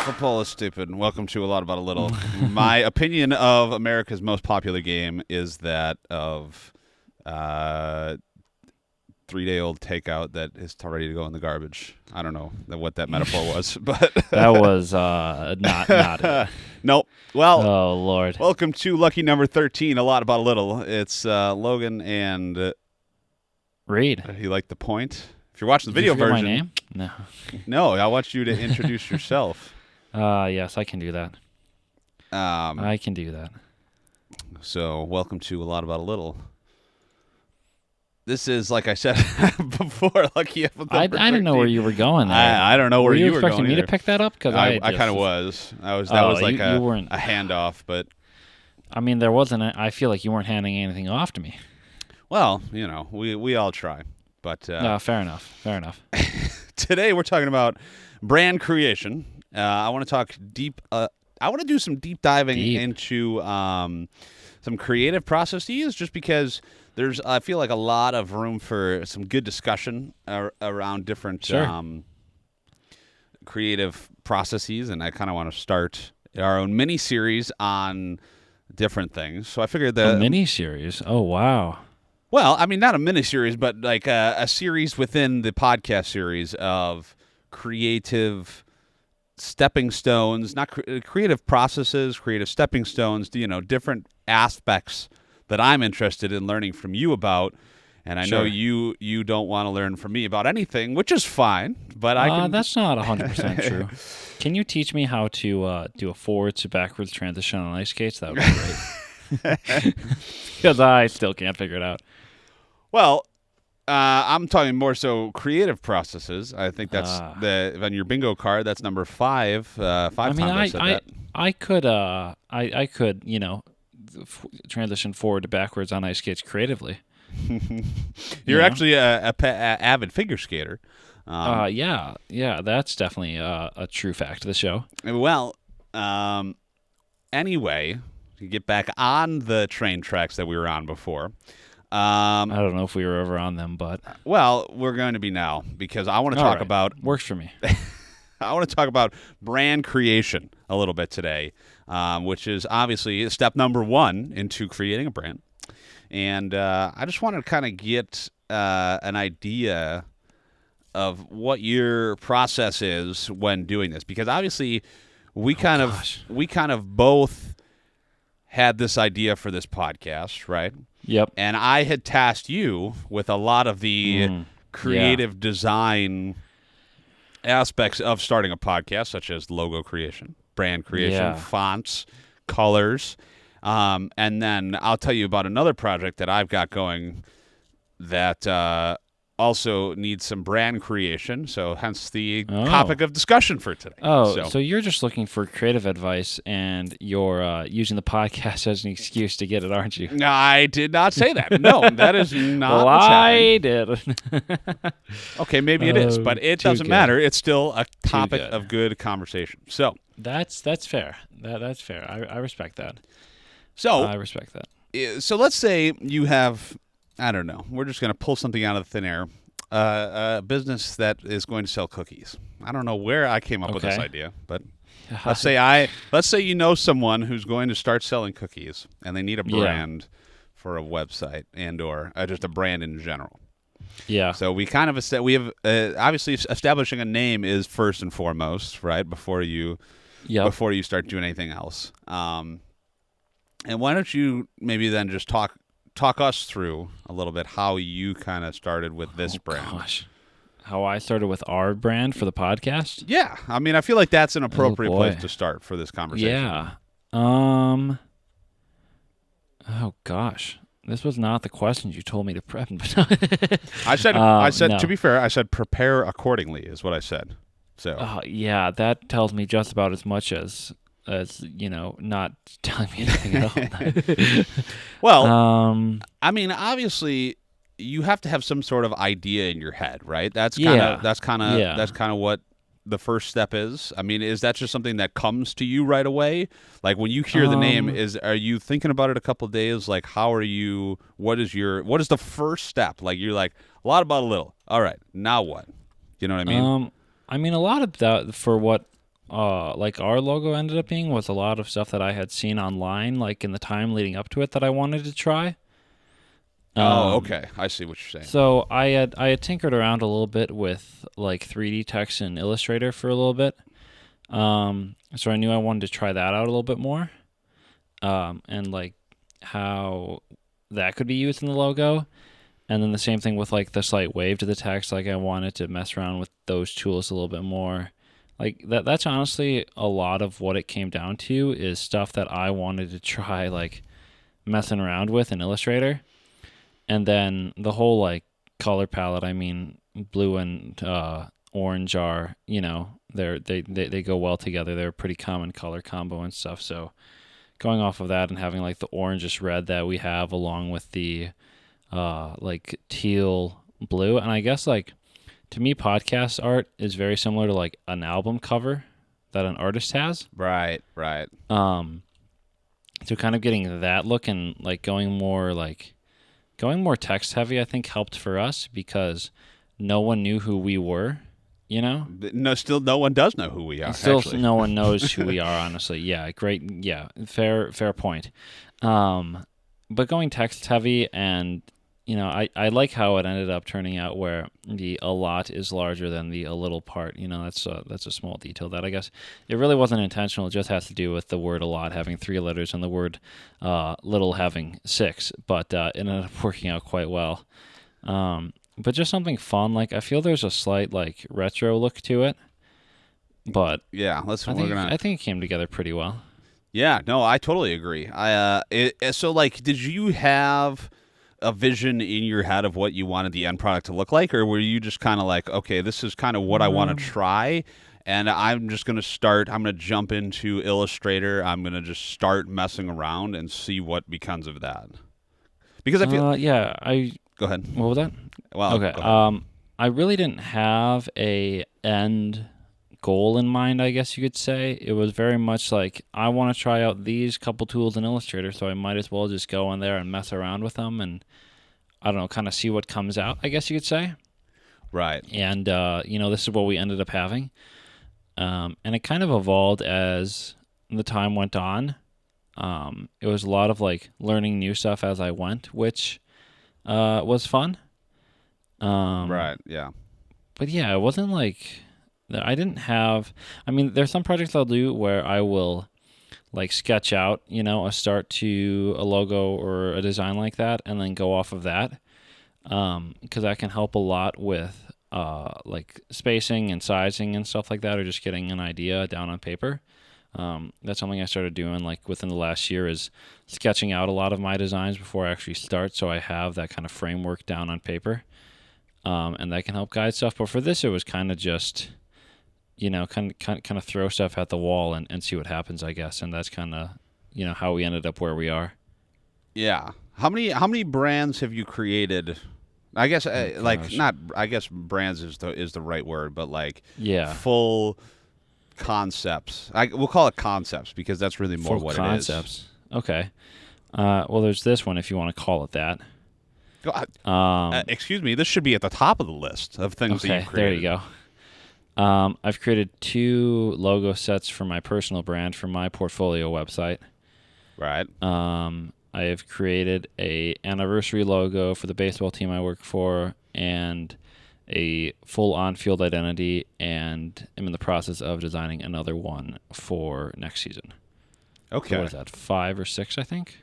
Football is stupid. Welcome to A Lot About a Little. My opinion of America's most popular game is that of 3-day-old takeout that is ready to go in the garbage. I don't know what that metaphor was, but that was not it. Nope. Well, oh Lord. Welcome to lucky number 13. A Lot About a Little. It's Logan and Reid. You like the point? If you're watching the Did you video forget version, my name? no, I want you to introduce yourself. Yes, I can do that. I can do that. So, welcome to A Lot About a Little. This is, like I said before, lucky episode. I didn't know where you were going there. I don't know where you were going. Were you expecting me either. to pick that up? Because I kind of was. That was like a handoff, but I mean, there wasn't. I feel like you weren't handing anything off to me. Well, you know, we all try, but no, fair enough. Fair enough. Today we're talking about brand creation. I want to talk deep. I want to do some deep diving into some creative processes, just because I feel like a lot of room for some good discussion around different creative processes, and I kind of want to start our own mini series on different things. So I figured that a mini series. Oh wow. Well, I mean, not a mini series, but like a series within the podcast series of creative stepping stones, not creative processes, creative stepping stones, different aspects that I'm interested in learning from you about. And I know you don't want to learn from me about anything, which is fine, but I can... That's not 100% true. Can you teach me how to do a forwards to backwards transition on ice skates? That would be great. Because I still can't figure it out. Well, I'm talking more so creative processes. I think that's on your bingo card. That's number 5. 5 times I said that. I could, transition forward to backwards on ice skates creatively. You're actually a avid figure skater. Yeah, that's definitely a true fact of the show. Well, anyway, to get back on the train tracks that we were on before. I don't know if we were ever on them, but... Well, we're going to be now, because I want to talk about... Works for me. I want to talk about brand creation a little bit today, which is obviously step number 1 into creating a brand. And I just want to kind of get an idea of what your process is when doing this, because obviously we kind of both had this idea for this podcast, right? Yep. And I had tasked you with a lot of the creative design aspects of starting a podcast, such as logo creation, brand creation, fonts, colors. And then I'll tell you about another project that I've got going that also needs some brand creation, so hence the topic of discussion for today. So you're just looking for creative advice, and you're using the podcast as an excuse to get it, aren't you? No, I did not say that. No, that is not well, what's I did. Okay, maybe it is, but it doesn't matter. It's still a topic of good conversation. So that's fair. That's fair. I respect that. So I respect that. So let's say you have, I don't know, we're just going to pull something out of the thin air, a business that is going to sell cookies. I don't know where I came up with this idea, but let's say you know someone who's going to start selling cookies, and they need a brand for a website and/or just a brand in general. Yeah. So we kind of obviously establishing a name is first and foremost, right? Before you start doing anything else. And why don't you maybe then just talk us through a little bit how you kind of started with this brand. Gosh. How I started with our brand for the podcast? Yeah. I mean, I feel like that's an appropriate place to start for this conversation. Yeah. Oh, gosh. This was not the questions you told me to prep. I said, no. To be fair, I said prepare accordingly is what I said. So. Yeah, that tells me just about as much as not telling me anything at all. Well, I mean, obviously, you have to have some sort of idea in your head, right? That's kind of what the first step is. I mean, is that just something that comes to you right away? Like when you hear the name, are you thinking about it a couple of days? Like, what is the first step? Like, you're like, a lot about a little. All right, now what? You know what I mean? I mean, a lot of that for what like our logo ended up being was a lot of stuff that I had seen online, like in the time leading up to it, that I wanted to try. Oh, Um, okay. I see what you're saying. so I had tinkered around a little bit with like 3D text and Illustrator for a little bit. So I knew I wanted to try that out a little bit more. And like how that could be used in the logo. And then the same thing with like the slight wave to the text. Like I wanted to mess around with those tools a little bit more. Like that's honestly a lot of what it came down to is stuff that I wanted to try like messing around with in Illustrator. And then the whole like color palette, I mean, blue and orange are, they go well together. They're a pretty common color combo and stuff. So going off of that and having like the orangish red that we have along with the like teal blue, and I guess like to me podcast art is very similar to like an album cover that an artist has. Right. So kind of getting that look and like going more text heavy, I think helped for us because no one knew who we were, No, still no one does know who we are. Still, actually. no one knows who we are. Honestly, yeah, great, yeah, fair point. But going text heavy, and I like how it ended up turning out where the a lot is larger than the a little part. That's a small detail that I guess it really wasn't intentional. It just has to do with the word a lot having 3 letters and the word little having 6. But it ended up working out quite well. But just something fun. Like I feel there's a slight like retro look to it. But Yeah, I think it came together pretty well. Yeah, no, I totally agree. So like, did you have a vision in your head of what you wanted the end product to look like, or were you just kind of like, okay, this is kind of what I want to try, and I'm just gonna start. I'm gonna jump into Illustrator. I'm gonna just start messing around and see what becomes of that. Because I feel. Yeah, I. Go ahead. What was that? Well, Okay. go ahead. I really didn't have a end goal in mind, I guess you could say. It was very much like I want to try out these couple tools in Illustrator, so I might as well just go in there and mess around with them and I don't know, kind of see what comes out, I guess you could say. Right. And this is what we ended up having. And it kind of evolved as the time went on. It was a lot of like learning new stuff as I went, which was fun. Right. Yeah. But yeah, it wasn't like I didn't have. I mean, there's some projects I'll do where I will like sketch out, a start to a logo or a design like that, and then go off of that, because that can help a lot with like spacing and sizing and stuff like that, or just getting an idea down on paper. That's something I started doing like within the last year is sketching out a lot of my designs before I actually start, so I have that kind of framework down on paper, and that can help guide stuff. But for this, it was kind of just kind of throw stuff at the wall and see what happens, I guess. And that's kind of, how we ended up where we are. Yeah. How many brands have you created? I guess gosh. not. I guess brands is the right word, but like Yeah. full concepts. We'll call it concepts because that's really more Full what concepts. Okay. Well, there's this one if you want to call it that. it is. Excuse me. This should be at the top of the list of things that Okay, you've created. there you go. I've created 2 logo sets for my personal brand for my portfolio website. Right. I have created a anniversary logo for the baseball team I work for and a full on-field identity, and I'm in the process of designing another one for next season. Okay. So what is that, 5 or 6, I think?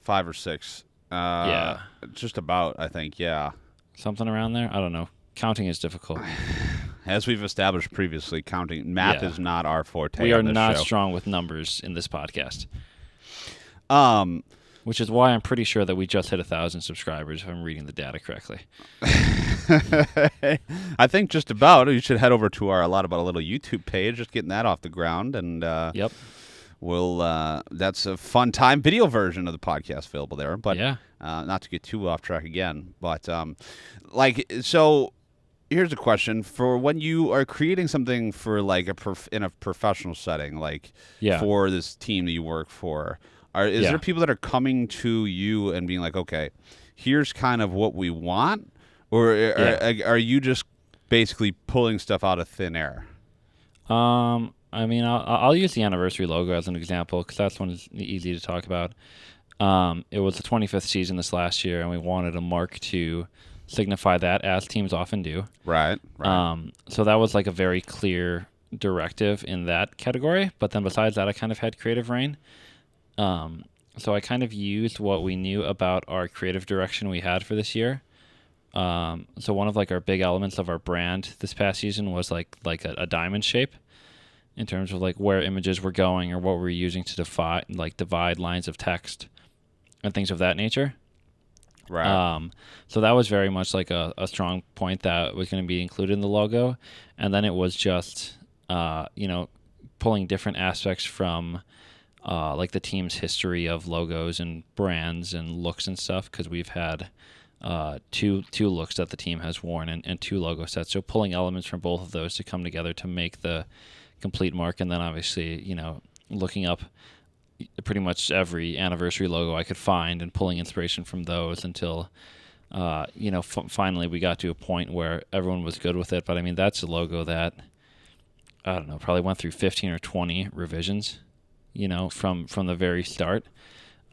5 or 6. Yeah. Just about, I think, yeah. Something around there? I don't know. Counting is difficult. As we've established previously, math Yeah. is not our forte. We are on this not show. strong with numbers in this podcast. Um, Which is why I'm pretty sure that we just hit 1,000 subscribers, if I'm reading the data correctly. I think just about. You should head over to our A Lot About a Little YouTube page, just getting that off the ground, and Yep. that's a fun time video version of the podcast available there. But Yeah. not to get too off track again, but so. Here's a question: for when you are creating something for like in a professional setting, like Yeah. for this team that you work for, is Yeah. there people that are coming to you and being like, okay, here's kind of what we want, or are you just basically pulling stuff out of thin air? I mean, I'll use the anniversary logo as an example because that's one is easy to talk about. It was the 25th season this last year, and we wanted a mark to signify that, as teams often do. Right. So that was like a very clear directive in that category. But then besides that, I kind of had creative reign. So I kind of used what we knew about our creative direction we had for this year. So one of like our big elements of our brand this past season was like a diamond shape in terms of like where images were going or what we're using to divide lines of text and things of that nature. Right. So that was very much like a strong point that was going to be included in the logo. And then it was just, pulling different aspects from like the team's history of logos and brands and looks and stuff, because we've had two looks that the team has worn and two logo sets. So pulling elements from both of those to come together to make the complete mark. And then obviously, looking up pretty much every anniversary logo I could find and pulling inspiration from those until, finally we got to a point where everyone was good with it. But I mean, that's a logo that, I don't know, probably went through 15 or 20 revisions, from the very start.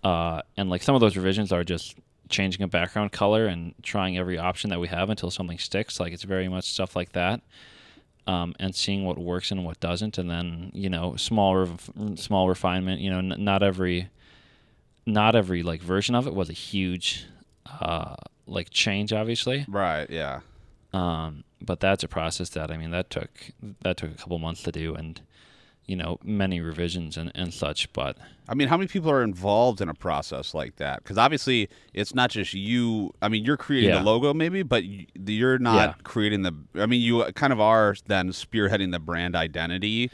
And like some of those revisions are just changing a background color and trying every option that we have until something sticks. Like it's very much stuff like that. And seeing what works and what doesn't, and then small refinement. Not every like version of it was a huge like change, obviously. Right. Yeah. But that's a process that that took a couple months to do, and many revisions and such. But I mean, how many people are involved in a process like that? Because obviously, it's not just you. I mean, you're creating the logo, maybe, but you're not creating the. I mean, you kind of are then spearheading the brand identity.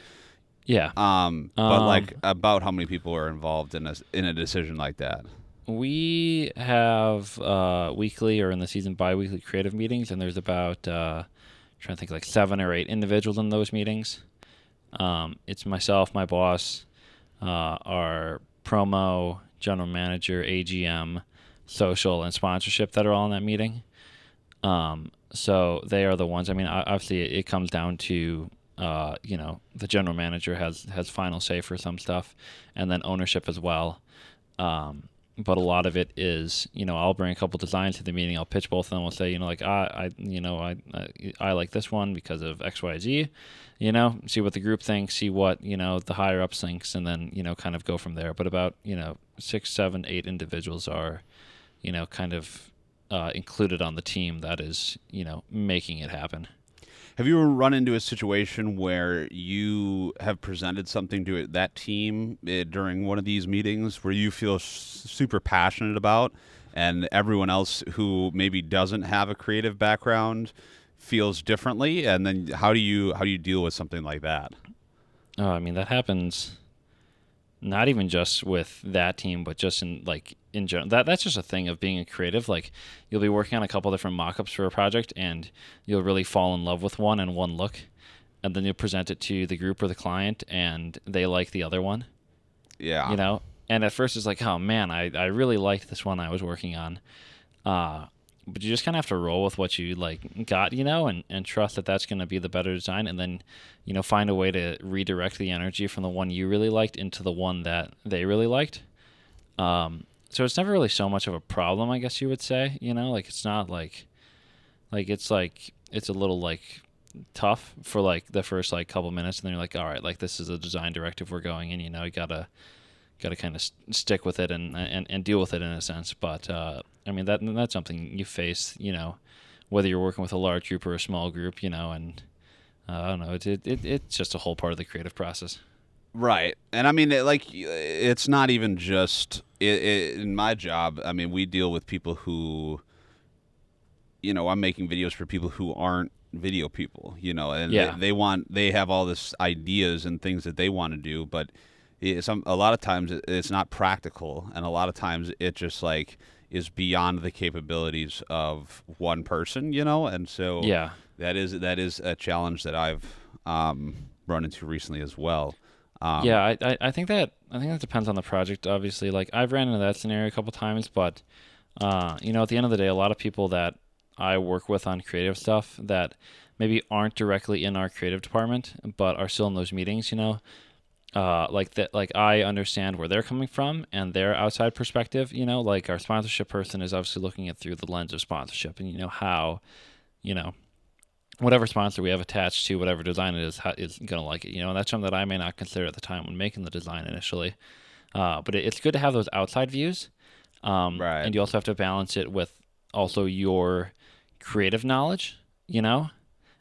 Yeah. But like, about how many people are involved in a decision like that? We have weekly, or in the season bi-weekly creative meetings, and there's about trying to think, like 7 or 8 individuals in those meetings. It's myself, my boss, our promo, general manager, AGM, social, and sponsorship that are all in that meeting. So they are the ones. I mean, obviously, it comes down to the general manager has final say for some stuff, and then ownership as well. But a lot of it is, I'll bring a couple designs to the meeting. I'll pitch both of them. I'll say, I like this one because of X, Y, Z. See what the group thinks, see what the higher ups thinks, and then kind of go from there. But about 6, 7, 8 individuals are kind of included on the team that is making it happen. Have you ever run into a situation where you have presented something to that team during one of these meetings where you feel super passionate about, and everyone else who maybe doesn't have a creative background feels differently? And then how do you deal with something like that? Oh, I mean, that happens not even just with that team, but just in general. That's just a thing of being a creative. Like, you'll be working on a couple different mock-ups for a project, and you'll really fall in love with one and one look, and then you'll present it to the group or the client, and they like the other one. Yeah. And at first it's like, oh man, I really liked this one I was working on. But you just kind of have to roll with what you got, and trust that that's going to be the better design, and then, find a way to redirect the energy from the one you really liked into the one that they really liked. So it's never really so much of a problem, I guess you would say. It's not it's a little tough for the first couple minutes, and then you're like, all right, this is a design directive we're going in. You gotta kind of stick with it and deal with it in a sense. But I mean, that's something you face, whether you're working with a large group or a small group, and I don't know, it's just a whole part of the creative process. Right. And I mean, it's not even just in my job. I mean, we deal with people who, I'm making videos for people who aren't video people, and they have all this ideas and things that they want to do, but a lot of times it's not practical, and a lot of times it just is beyond the capabilities of one person, and so that is a challenge that I've run into recently as well. I think that depends on the project. Obviously, I've ran into that scenario a couple times, but at the end of the day, a lot of people that I work with on creative stuff that maybe aren't directly in our creative department, but are still in those meetings, like that, like I understand where they're coming from and their outside perspective, like our sponsorship person is obviously looking at through the lens of sponsorship and how, you know, whatever sponsor we have attached to whatever design it is going to like it, and that's something that I may not consider at the time when making the design initially. But it's good to have those outside views. Right. And you also have to balance it with also your creative knowledge,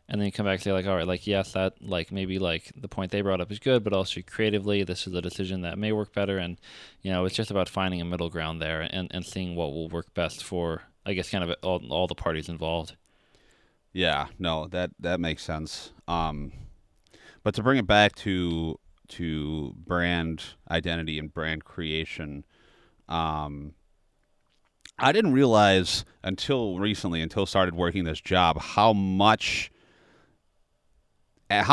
and then you come back to say like, all right, like, yes, that like maybe like the point they brought up is good, but also creatively, this is a decision that may work better. And, it's just about finding a middle ground there and seeing what will work best for, I guess, kind of all the parties involved. Yeah, no, that makes sense. But to bring it back to brand identity and brand creation, um, I didn't realize until recently, until started working this job, how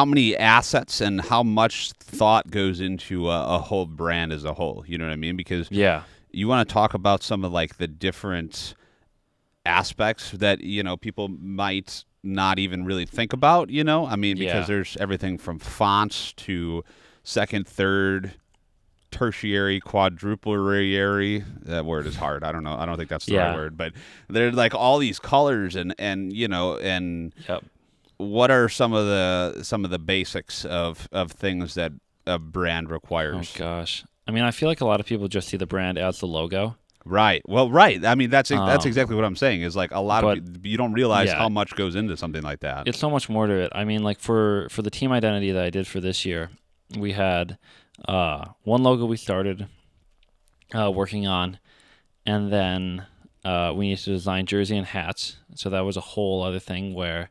many assets and how much thought goes into a whole brand as a whole. You know what I mean? Because Yeah. you want to talk about some of like the different aspects that people might not even really think about. I mean, because Yeah. there's everything from fonts to second, third, tertiary, quadrupleary. That word is hard. I don't know. I don't think that's the right Yeah. word, but they're like all these colors and Yep. what are some of the basics of things that a brand Oh requires. gosh. I mean, I feel like a lot of people just see the brand as the logo. Right. Well, right. I mean, that's Um, exactly what I'm saying. Is like a lot of but you don't realize yeah, how much goes into something like that. it's so much more to it. I mean, like for the team identity that I did for this year, we had one logo we started working on, and then we needed to design jersey and hats. So that was a whole other thing where,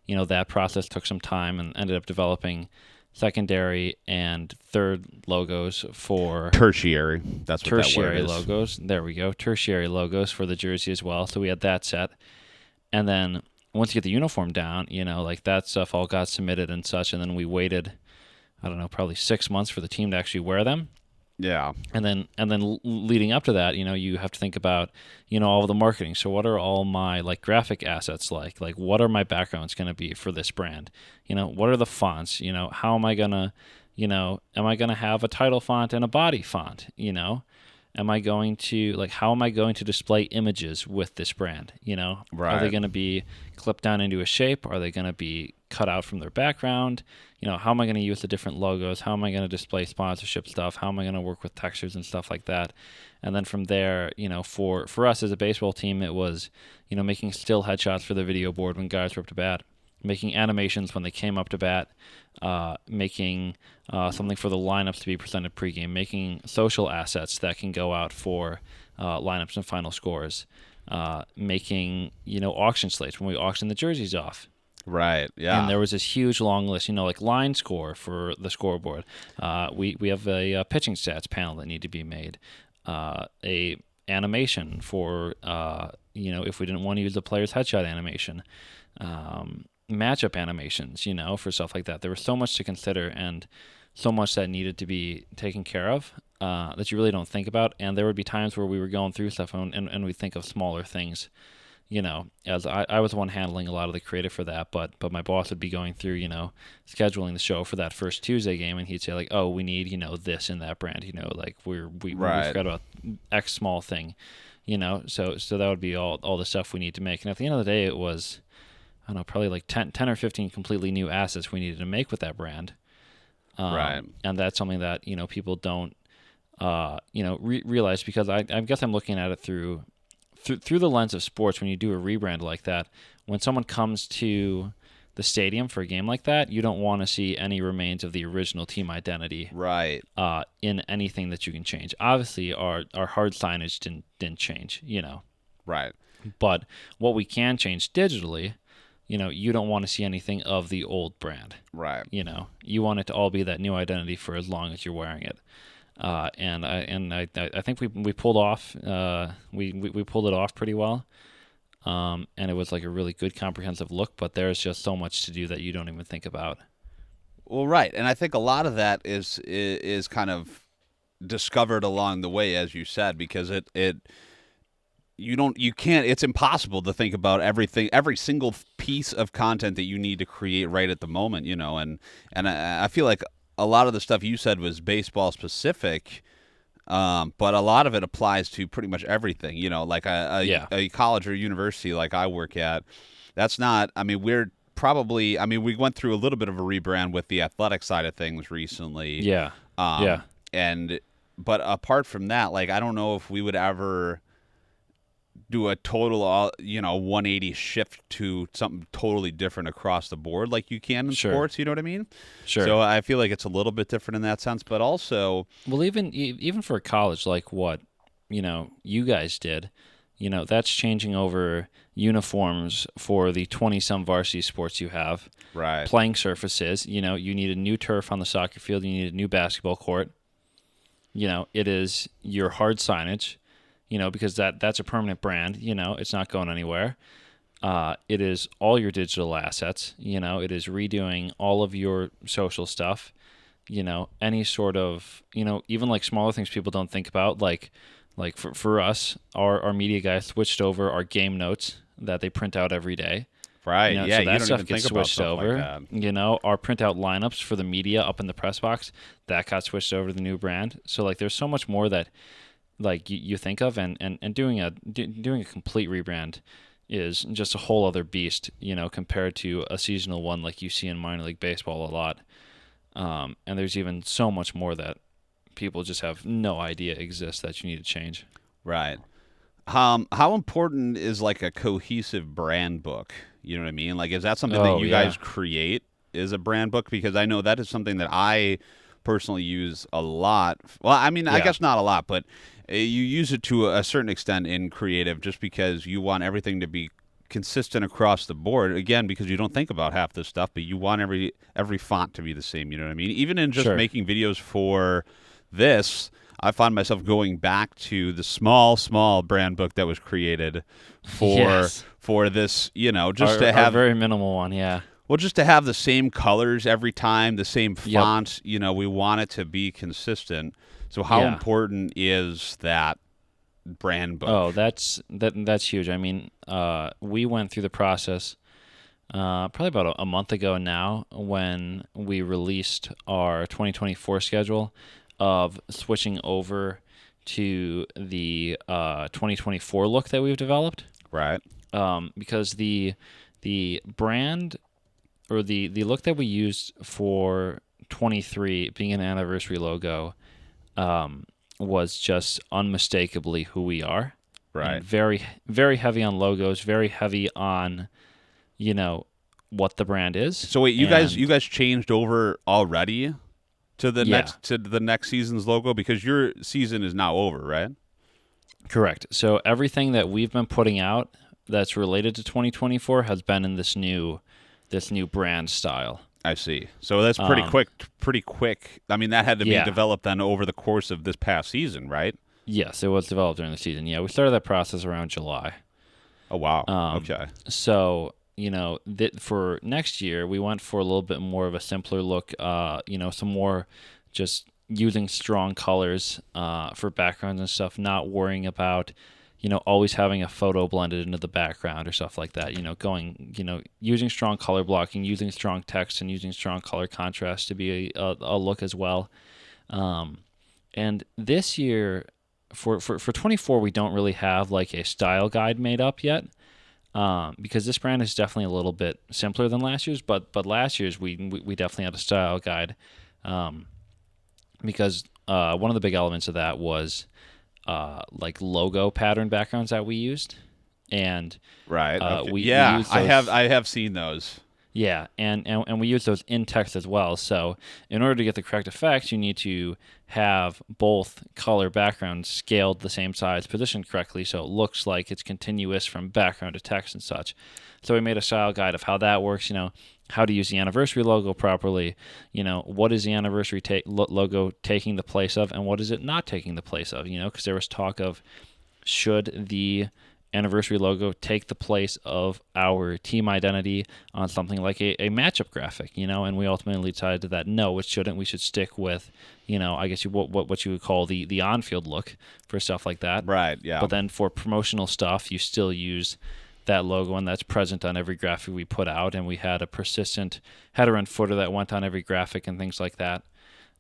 that process took some time and ended up developing secondary and third logos for Tertiary. That's what that word tertiary is. logos. There we go. Tertiary logos for the jersey as well. So we had that set. And then once you get the uniform down, like that stuff all got submitted and such. And then we waited, I don't know, probably 6 months for the team to actually wear them. Yeah. And then leading up to that, you have to think about, all of the marketing. So what are all my like graphic assets like? Like what are my backgrounds going to be for this brand? What are the fonts? How am I going to, am I going to have a title font and a body font? Am I going to like how am I going to display images with this brand? Are they Right. going to be clipped down into a shape? Are they going to be cut out from their background? How am I going to use the different logos? How am I going to display sponsorship stuff? How am I going to work with textures and stuff like that? And then from there, for us as a baseball team, it was, making still headshots for the video board when guys were up to bat, making animations when they came up to bat, making something for the lineups to be presented pregame, making social assets that can go out for lineups and final scores, making auction slates when we auction the jerseys off. Right. Yeah. And there was this huge long list, like line score for the scoreboard. We have a pitching stats panel that need to be made. A animation for if we didn't want to use the player's headshot animation. Matchup animations, for stuff like that. There was so much to consider and so much that needed to be taken care of that you really don't think about. And there would be times where we were going through stuff and we think of smaller things, as I was the one handling a lot of the creative for that, but my boss would be going through, scheduling the show for that first Tuesday game, and he'd say like, oh, we need, this in that brand, like we Right. forgot about X small thing, so that would be all the stuff we need to make. And at the end of the day, it was, I don't know, probably like 10 or 15 completely new assets we needed to make with that brand. Right. And that's something that, people don't, realize, because I guess I'm looking at it through the lens of sports. When you do a rebrand like that, when someone comes to the stadium for a game like that, you don't want to see any remains of the original team identity Right. in anything that you can change. Obviously, our hard signage didn't change, Right. but what we can change digitally, you don't want to see anything of the old brand. Right. You want it to all be that new identity for as long as you're wearing it. And I think we pulled off we pulled it off pretty well, and it was like a really good comprehensive look. But there's just so much to do that you don't even think about. Well, right, and I think a lot of that is kind of discovered along the way, as you said, because it you can't, it's impossible to think about everything, every single piece of content that you need to create right at the moment, and I feel like a lot of the stuff you said was baseball specific, but a lot of it applies to pretty much everything, like Yeah. a college or university like I work at. That's not, I mean, we're probably, I mean, we went through a little bit of a rebrand with the athletic side of things recently. Yeah. Yeah. And, but apart from that, like, I don't know if we would ever do a total, 180 shift to something totally different across the board like you can in Sure. sports. You know what I mean? Sure. So I feel like it's a little bit different in that sense, but also, Well, even for college, like what you guys did, that's changing over uniforms for the 20-some varsity sports you have, right. playing surfaces. You need a new turf on the soccer field. You need a new basketball court. It is your hard signage, because that's a permanent brand. It's not going anywhere. It is all your digital assets. It is redoing all of your social stuff. Any sort of, even like smaller things people don't think about, like for us, our media guy switched over our game notes that they print out every day. Right. So you that don't stuff even gets think about switched stuff over. like that. Our printout lineups for the media up in the press box, that got switched over to the new brand. So like there's so much more that like you think of, and doing a complete rebrand is just a whole other beast, compared to a seasonal one like you see in minor league baseball a lot. And there's even so much more that people just have no idea exists that you need to change. Right. How important is like a cohesive brand book? You know what I mean? Like, is that something that you guys create, is a brand book? Because I know that is something that I personally use a lot. Well, I mean, I guess not a lot, but you use it to a certain extent in creative, just because you want everything to be consistent across the board. Again, because you don't think about half this stuff, but you want every font to be the same. You know what I mean? Even in just making videos for this, I find myself going back to the small brand book that was created for this, just to have our very minimal one. Yeah. Well, just to have the same colors every time, the same fonts, we want it to be consistent. So how important is that brand book? Oh, that's huge. I mean, we went through the process probably about a month ago now, when we released our 2024 schedule of switching over to the 2024 look that we've developed. Right. Because the brand, or the look that we used for 23 being an anniversary logo, was just unmistakably who we are. Right. And very, very heavy on logos, very heavy on, what the brand is. So wait, you guys changed over already to the next season's logo, because your season is now over, right? Correct. So everything that we've been putting out that's related to 2024 has been in this new brand style. I see. So that's pretty quick. I mean, that had to be developed then over the course of this past season, right? Yes, it was developed during the season. Yeah, we started that process around July. Oh, wow. Okay. So, for next year, we went for a little bit more of a simpler look, some more just using strong colors for backgrounds and stuff, not worrying about, always having a photo blended into the background or stuff like that, using strong color blocking, using strong text, and using strong color contrast to be a look as well. And this year, for 24, we don't really have like a style guide made up yet, because this brand is definitely a little bit simpler than last year's, but last year's we definitely had a style guide, because one of the big elements of that was like logo pattern backgrounds that we used, and right. Okay. I have seen those. Yeah, and we use those in text as well. So in order to get the correct effects, you need to have both color backgrounds scaled the same size, positioned correctly, so it looks like it's continuous from background to text and such. So we made a style guide of how that works, how to use the anniversary logo properly, what is the anniversary logo taking the place of, and what is it not taking the place of, because there was talk of, should the anniversary logo take the place of our team identity on something like a matchup graphic, and we ultimately decided that no, it shouldn't. We should stick with, I guess what you would call the on-field look for stuff like that. Right, yeah. But then for promotional stuff, you still use that logo, and that's present on every graphic we put out, and we had a persistent header and footer that went on every graphic and things like that.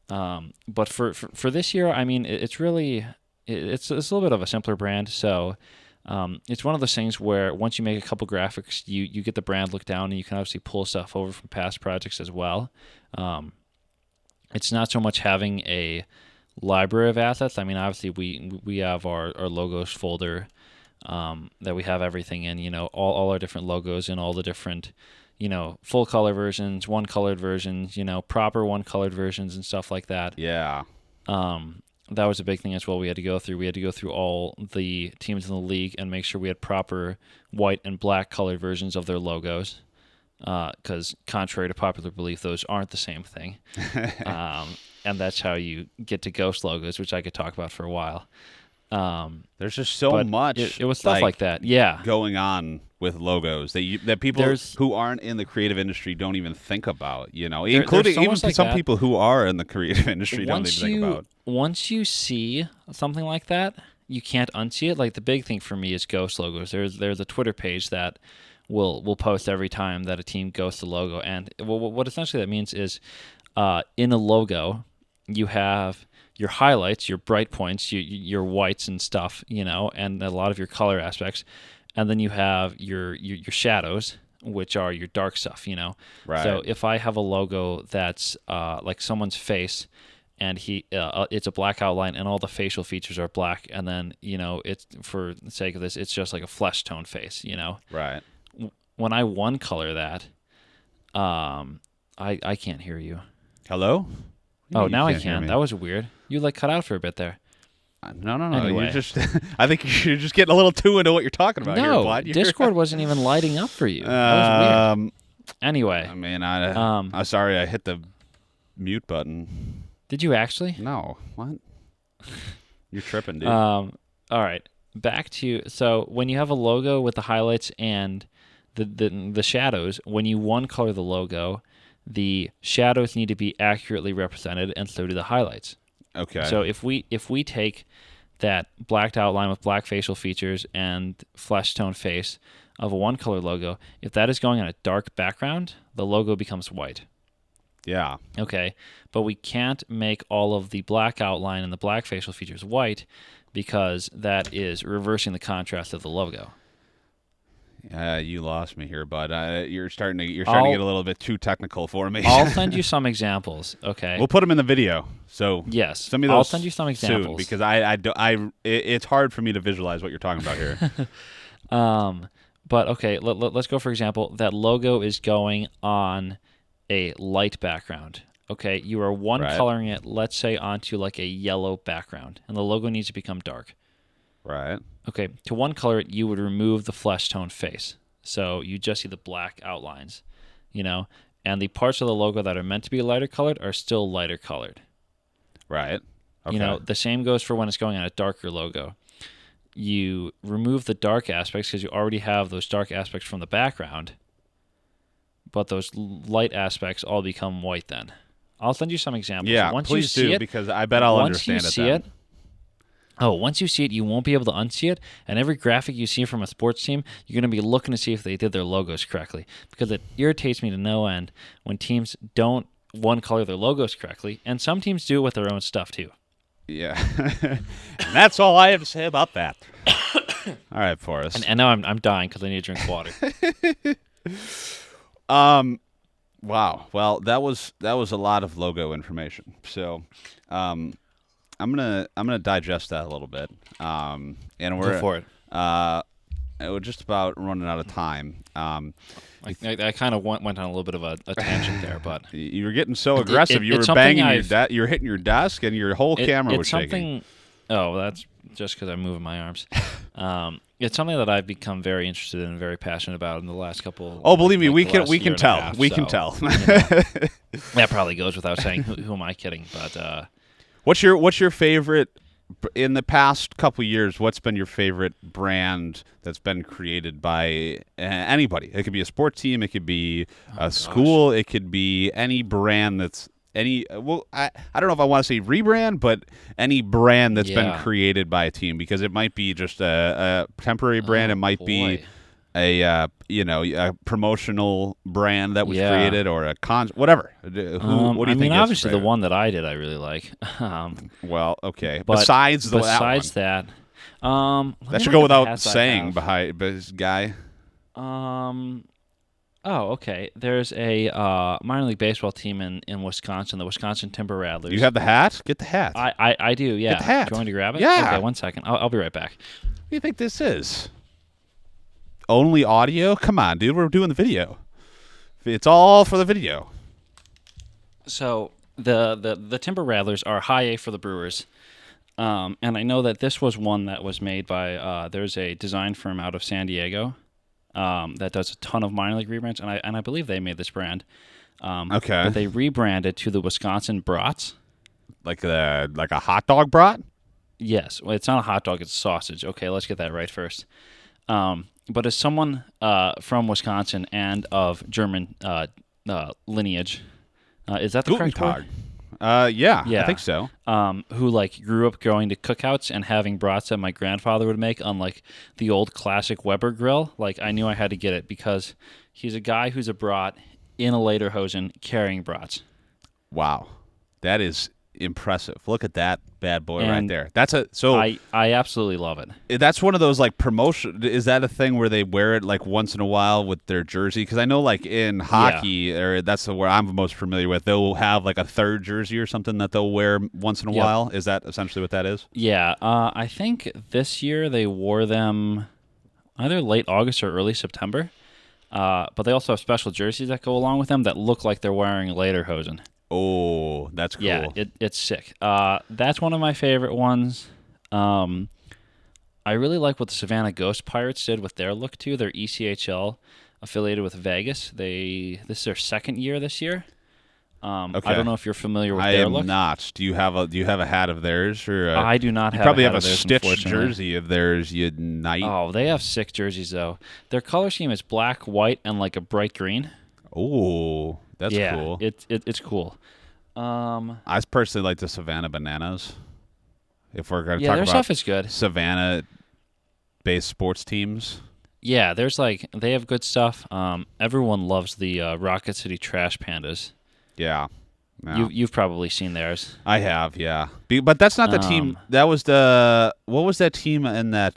But for this year, I mean, it's really it's a little bit of a simpler brand, so it's one of those things where once you make a couple graphics, you get the brand look down, and you can obviously pull stuff over from past projects as well. It's not so much having a library of assets. I mean, obviously we have our logos folder that we have everything in, all our different logos and all the different, full color versions, one colored versions, proper one colored versions and stuff like that. Yeah. That was a big thing as well we had to go through. We had to go through all the teams in the league and make sure we had proper white and black colored versions of their logos. Because contrary to popular belief, those aren't the same thing. And that's how you get to ghost logos, which I could talk about for a while. There's just so much it was stuff like that, yeah, going on with logos that people who aren't in the creative industry don't even think about, including so even like some that. people who are in the creative industry don't even think about. Once you see something like that, you can't unsee it. Like the big thing for me is ghost logos. There's a Twitter page that will post every time that a team ghosts a logo, and what essentially that means is in a logo you have your highlights, your bright points, your whites and stuff, and a lot of your color aspects, and then you have your shadows, which are your dark stuff, Right. So if I have a logo that's like someone's face, and it's a black outline, and all the facial features are black, and then it's, for the sake of this, it's just like a flesh tone face, Right. When I one color that, I can't hear you. Hello? Oh, now I can't hear can. me. That was weird. You cut out for a bit there. No. Anyway. You just. I think you're just getting a little too into what you're talking about here, No, Bud. Discord wasn't even lighting up for you. That was weird. Anyway. I mean, I'm sorry I hit the mute button. Did you actually? No. What? You're tripping, dude. All right. Back to, so when you have a logo with the highlights and the shadows, when you one color the logo, the shadows need to be accurately represented, and so do the highlights. Okay. So if we take that blacked outline with black facial features and flesh tone face of a one color logo, if that is going on a dark background, the logo becomes white. Yeah. Okay. But we can't make all of the black outline and the black facial features white, because that is reversing the contrast of the logo. You lost me here, bud. You're starting to get a little bit too technical for me. I'll send you some examples. Okay. We'll put them in the video. So yes, send me those. I'll send you some examples soon, because it's hard for me to visualize what you're talking about here. But okay, let's go. For example, that logo is going on a light background. Okay, you are one coloring it, let's say, onto like a yellow background, and the logo needs to become dark. Right. Okay, to one color it, you would remove the flesh tone face. So you just see the black outlines, and the parts of the logo that are meant to be lighter colored are still lighter colored. Right. Okay. The same goes for when it's going on a darker logo. You remove the dark aspects because you already have those dark aspects from the background, but those light aspects all become white then. I'll send you some examples. Yeah, once please you see do, it, because I bet I'll understand it then. Once you see it, you won't be able to unsee it. And every graphic you see from a sports team, you're going to be looking to see if they did their logos correctly, because it irritates me to no end when teams don't one color their logos correctly, and some teams do it with their own stuff too. Yeah, and that's all I have to say about that. All right, Forrest. And now I'm dying because I need to drink water. Wow. Well, that was a lot of logo information. So, I'm gonna digest that a little bit. And we're Go for it. We're just about running out of time. I kind of went on a little bit of a tangent there, but you were getting so aggressive. You were banging you were hitting your desk, and your whole camera was shaking. Oh, that's just because I'm moving my arms. It's something that I've become very interested in and very passionate about in the last couple. Oh, believe me, we can tell. We can tell. That probably goes without saying. Who am I kidding? But what's your favorite in the past couple years, what's been your favorite brand that's been created by anybody? It could be a sports team, it could be a school, it could be any brand that's any. Well, I don't know if I want to say rebrand, but any brand that's been Yeah. created by a team, because it might be just a temporary brand, Oh, it might be boy. a promotional brand that was Yeah. created, or a whatever. What do you I think? mean, is obviously the favorite? one that I did, I really like. Well, okay. But Besides besides that one. let That me should look go at the without hats I saying have. behind this guy. Um. Oh, okay. There's a minor league baseball team in Wisconsin, the Wisconsin Timber Rattlers. You have the hat? Get the hat. I do. Yeah. the hat. Do you want me to grab it? Yeah. Okay. 1 second. I'll be right back. What do you think this is? Only audio? Come on, dude. We're doing the video. It's all for the video. So the Timber Rattlers are high A for the Brewers. And I know that this was one that was made by there's a design firm out of San Diego that does a ton of minor league rebrands, and I believe they made this brand. Okay. But they rebranded to the Wisconsin Brats. Like a hot dog brat? Yes, well, it's not a hot dog; it's a sausage. Okay, let's get that right first. But as someone from Wisconsin and of German lineage, is that the Guten correct word? Tag. Yeah, I Yeah. think so. Who like grew up going to cookouts and having brats that my grandfather would make on like the old classic Weber grill. Like I knew I had to get it because he's a guy who's a brat in a lederhosen carrying brats. Wow. That is impressive. Look at that bad boy right And there. I I absolutely love it. that's one of those like promotion. Is that a thing where they wear it like once in a while with their jersey? Because I know like in hockey, or that's where I'm most familiar with. They'll have like a third jersey or something that they'll wear once in a Yep. while. Is that essentially what that is? Yeah, I think this year they wore them either late August or early September. But they also have special jerseys that go along with them that look like they're wearing lederhosen. Oh, that's cool. Yeah, it's sick. That's one of my favorite ones. I really like what the Savannah Ghost Pirates did with their look too. They're ECHL affiliated with Vegas. This is their second year this year. Okay. I don't know if you're familiar with I their am look. not. Do you have a hat of theirs, or I do not you have. probably a have hat a of theirs, stitched unfortunately. jersey of theirs? Unite. Oh, they have sick jerseys though. Their color scheme is black, white, and like a bright green. Oh, that's yeah, cool. it's cool. I personally like the Savannah Bananas. If we're going to Yeah, talk their about stuff is good. Savannah-based sports teams, Yeah, they have good stuff. Everyone loves the Rocket City Trash Pandas. yeah. Yeah. You've probably seen theirs. I have, yeah. But that's not the team. That was what was that team in that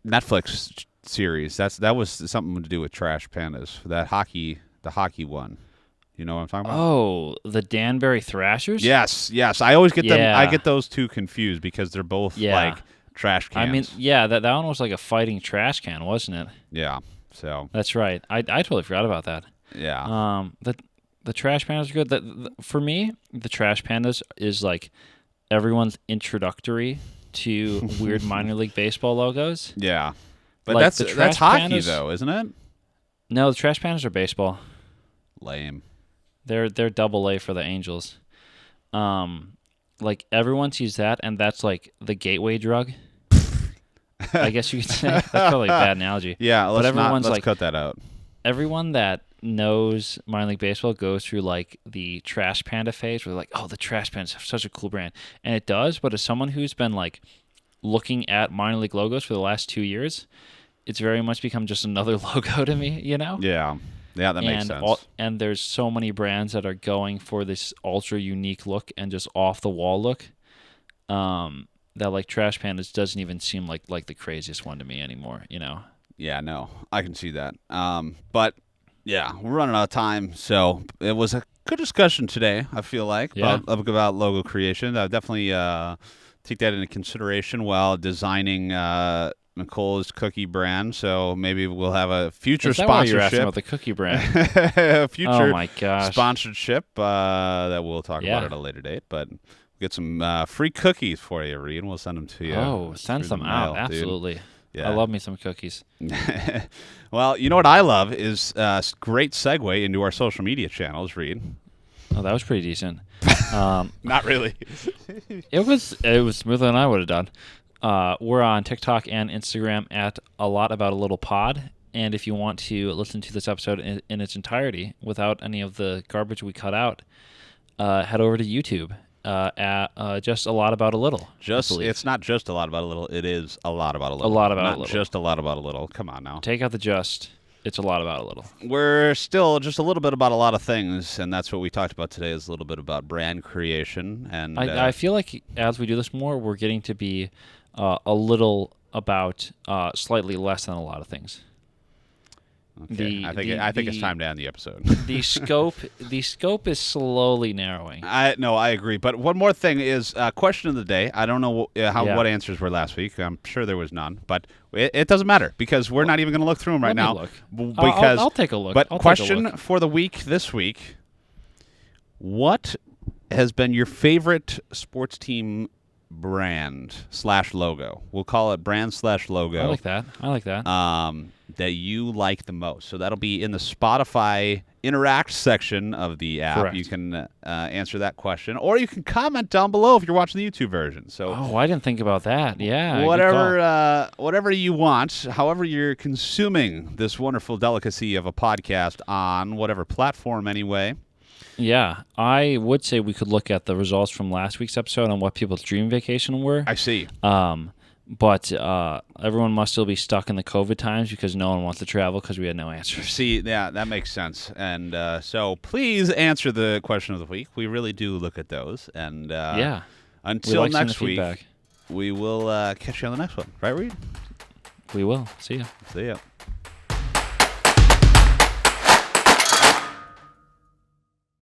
Netflix series? That was something to do with Trash Pandas. The hockey one. You know what I'm talking about? Oh, the Danbury Thrashers? Yes. I always get them. I Yeah. get those two confused because they're both Yeah. like trash cans. I mean, yeah, that one was like a fighting trash can, wasn't it? yeah. So That's right. I totally forgot about that. yeah. The Trash Pandas are good. For me, the Trash Pandas is like everyone's introductory to weird minor league baseball logos. Yeah. But Like that's the that's Trash hockey Pandas- though, isn't it? No, the Trash Pandas are baseball. Lame. They're double A for the Angels. Like everyone sees that, and that's like the gateway drug. I guess you could say that's probably a bad analogy. Yeah, let's everyone's like- cut that out. Everyone that knows minor league baseball goes through like the Trash Panda phase, where they're like, "Oh, the Trash Pandas have such a cool brand," and it does. But as someone who's been like looking at minor league logos for the last 2 years, it's very much become just another logo to me. You know? Yeah. Yeah, that makes sense. And there's so many brands that are going for this ultra unique look and just off the wall look. That like Trash Pandas doesn't even seem like the craziest one to me anymore. You know? Yeah, no, I can see that. But yeah, we're running out of time, so it was a good discussion today. I feel like Yeah. about logo creation. I definitely take that into consideration while designing Nicole's cookie brand. So maybe we'll have a future Is that why you're asking sponsorship. about the cookie brand? Future Oh my gosh! sponsorship that we'll talk about Yeah. at a later date. But we'll get some free cookies for you, Reed, and we'll send them to you. Oh, send through some the out! mail, dude. Absolutely. Yeah. I love me some cookies. Well, you know what I love is great segue into our social media channels, Reed. Oh, that was pretty decent. Not really. It was smoother than I would have done. We're on TikTok and Instagram at A Lot About a Little Pod. And if you want to listen to this episode in its entirety without any of the garbage we cut out, head over to YouTube at Just A Lot About a Little. It's not just a lot about a little. It is a lot about a little. A lot about not a little. Just a lot about a little. Come on now. Take out the just. It's a lot about a little. We're still just a little bit about a lot of things, and that's what we talked about today is a little bit about brand creation. And I feel like as we do this more, we're getting to be a little about slightly less than a lot of things. Okay. I think it's time to end the episode. the scope is slowly narrowing. I agree. But one more thing is question of the day. I don't know what answers were last week. I'm sure there was none, but it doesn't matter because we're not even going to look through them right now. Look. Because I'll take a look. But question for the week this week: what has been your favorite sports team brand / logo? We'll call it brand / logo. I like that. That you like the most. So that'll be in the Spotify Interact section of the app. Correct. You can answer that question, or you can comment down below if you're watching the YouTube version. So I didn't think about that. Yeah, whatever you want, however you're consuming this wonderful delicacy of a podcast on whatever platform anyway. Yeah, I would say we could look at the results from last week's episode on what people's dream vacation were. I see. But everyone must still be stuck in the COVID times because no one wants to travel because we had no answers. See, yeah, that makes sense. And so please answer the question of the week. We really do look at those. And until next week, we will catch you on the next one. Right, Reid? We will. See ya. See ya.